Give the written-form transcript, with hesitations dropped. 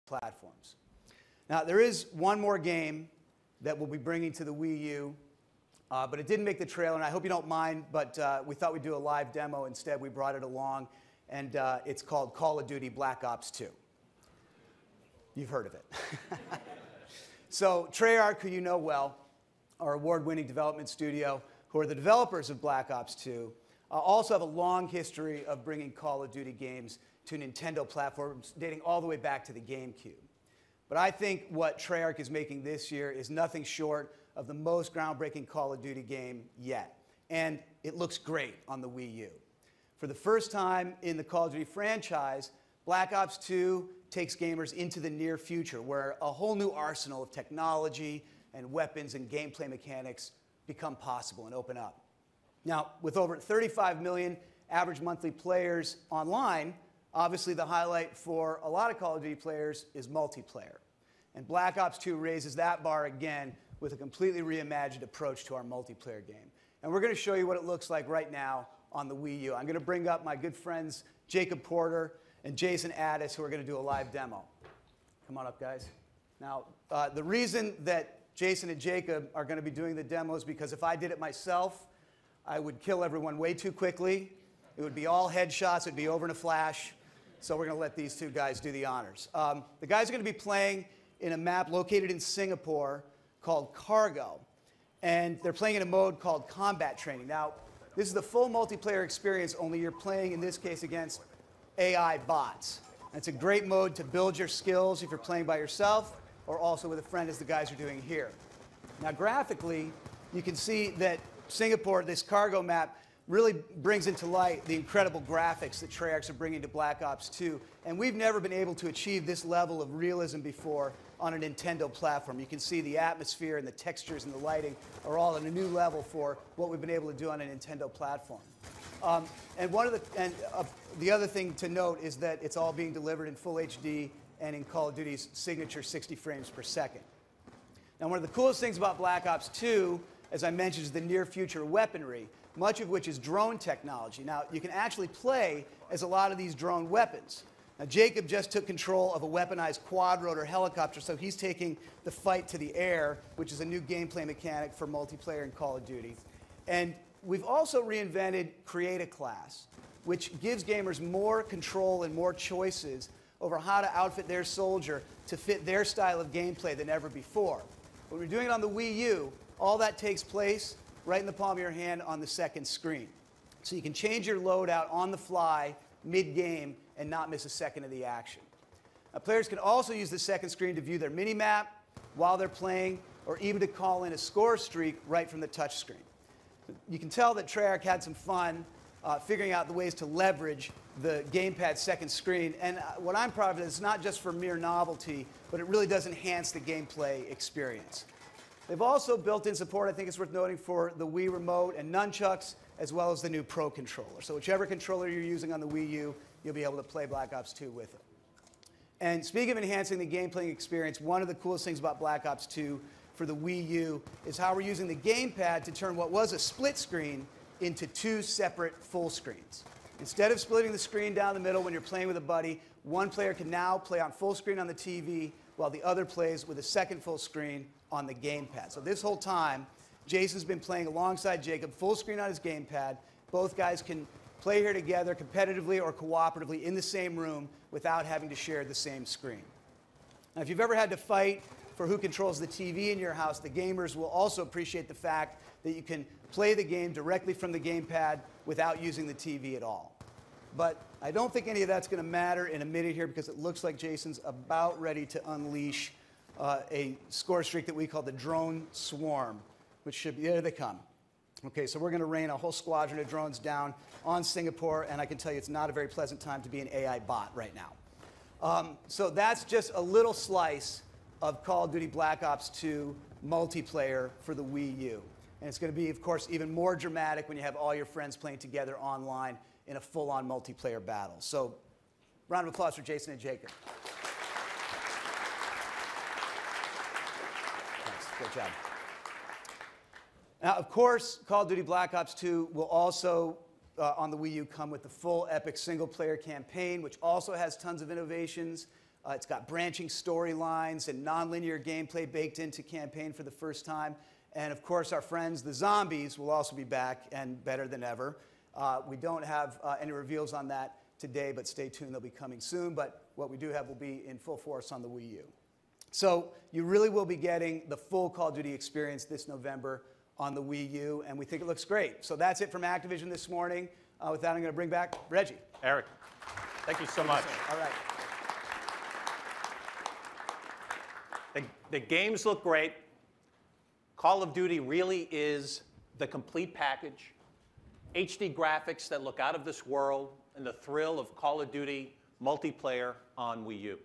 platforms. Now, there is one more game that we'll be bringing to the Wii U, but it didn't make the trailer, and I hope you don't mind, but we thought we'd do a live demo instead. We brought it along, and it's called Call of Duty Black Ops 2. You've heard of it. So Treyarch, who you know well, our award-winning development studio, who are the developers of Black Ops 2, also have a long history of bringing Call of Duty games to Nintendo platforms dating all the way back to the GameCube. But I think what Treyarch is making this year is nothing short of the most groundbreaking Call of Duty game yet. And it looks great on the Wii U. For the first time in the Call of Duty franchise, Black Ops 2 takes gamers into the near future, where a whole new arsenal of technology and weapons and gameplay mechanics become possible and open up. Now, with over 35 million average monthly players online, obviously the highlight for a lot of Call of Duty players is multiplayer. And Black Ops 2 raises that bar again with a completely reimagined approach to our multiplayer game. And we're going to show you what it looks like right now on the Wii U. I'm going to bring up my good friends Jacob Porter and Jason Addis, who are going to do a live demo. Come on up, guys. Now, the reason that Jason and Jacob are going to be doing the demo is because if I did it myself, I would kill everyone way too quickly. It would be all headshots. It would be over in a flash. So we're going to let these two guys do the honors. The guys are going to be playing in a map located in Singapore called Cargo. And they're playing in a mode called Combat Training. Now, this is the full multiplayer experience, only you're playing, in this case, against AI bots. And it's a great mode to build your skills if you're playing by yourself or also with a friend, as the guys are doing here. Now, graphically, you can see that Singapore, this Cargo map, really brings into light the incredible graphics that Treyarch are bringing to Black Ops 2. And we've never been able to achieve this level of realism before on a Nintendo platform. You can see the atmosphere and the textures and the lighting are all at a new level for what we've been able to do on a Nintendo platform. And the other thing to note is that it's all being delivered in full HD and in Call of Duty's signature 60 frames per second. Now, one of the coolest things about Black Ops 2, as I mentioned, is the near future weaponry, much of which is drone technology. Now, you can actually play as a lot of these drone weapons. Now, Jacob just took control of a weaponized quad-rotor helicopter, so he's taking the fight to the air, which is a new gameplay mechanic for multiplayer in Call of Duty. And we've also reinvented Create a Class, which gives gamers more control and more choices over how to outfit their soldier to fit their style of gameplay than ever before. When we're doing it on the Wii U, all that takes place right in the palm of your hand on the second screen. So you can change your loadout on the fly, mid-game, and not miss a second of the action. Now, players can also use the second screen to view their mini-map while they're playing, or even to call in a score streak right from the touch screen. You can tell that Treyarch had some fun figuring out the ways to leverage the gamepad second screen. And what I'm proud of is it's not just for mere novelty, but it really does enhance the gameplay experience. They've also built in support, I think it's worth noting, for the Wii Remote and nunchucks, as well as the new Pro Controller. So whichever controller you're using on the Wii U, you'll be able to play Black Ops 2 with it. And speaking of enhancing the gameplay experience, one of the coolest things about Black Ops 2 for the Wii U is how we're using the gamepad to turn what was a split screen into two separate full screens. Instead of splitting the screen down the middle when you're playing with a buddy, one player can now play on full screen on the TV while the other plays with a second full screen on the gamepad. So this whole time, Jason's been playing alongside Jacob, full screen on his gamepad. Both guys can play here together competitively or cooperatively in the same room without having to share the same screen. Now, if you've ever had to fight for who controls the TV in your house, the gamers will also appreciate the fact that you can play the game directly from the gamepad without using the TV at all. But I don't think any of that's going to matter in a minute here, because it looks like Jason's about ready to unleash a score streak that we call the Drone Swarm, which should be, there they come. Okay, so we're going to rain a whole squadron of drones down on Singapore, and I can tell you it's not a very pleasant time to be an AI bot right now. So that's just a little slice of Call of Duty Black Ops 2 multiplayer for the Wii U. And it's going to be, of course, even more dramatic when you have all your friends playing together online in a full-on multiplayer battle. So, round of applause for Jason and Jacob. Thanks. Great job. Now, of course, Call of Duty Black Ops 2 will also, on the Wii U, come with the full epic single-player campaign, which also has tons of innovations. It's got branching storylines and nonlinear gameplay baked into campaign for the first time. And of course, our friends, the zombies, will also be back and better than ever. We don't have any reveals on that today, but stay tuned. They'll be coming soon. But what we do have will be in full force on the Wii U. So you really will be getting the full Call of Duty experience this November on the Wii U, and we think it looks great. So that's it from Activision this morning. With that, I'm going to bring back Reggie. Eric, thank you so much. All right. The games look great. Call of Duty really is the complete package. HD graphics that look out of this world, and the thrill of Call of Duty multiplayer on Wii U.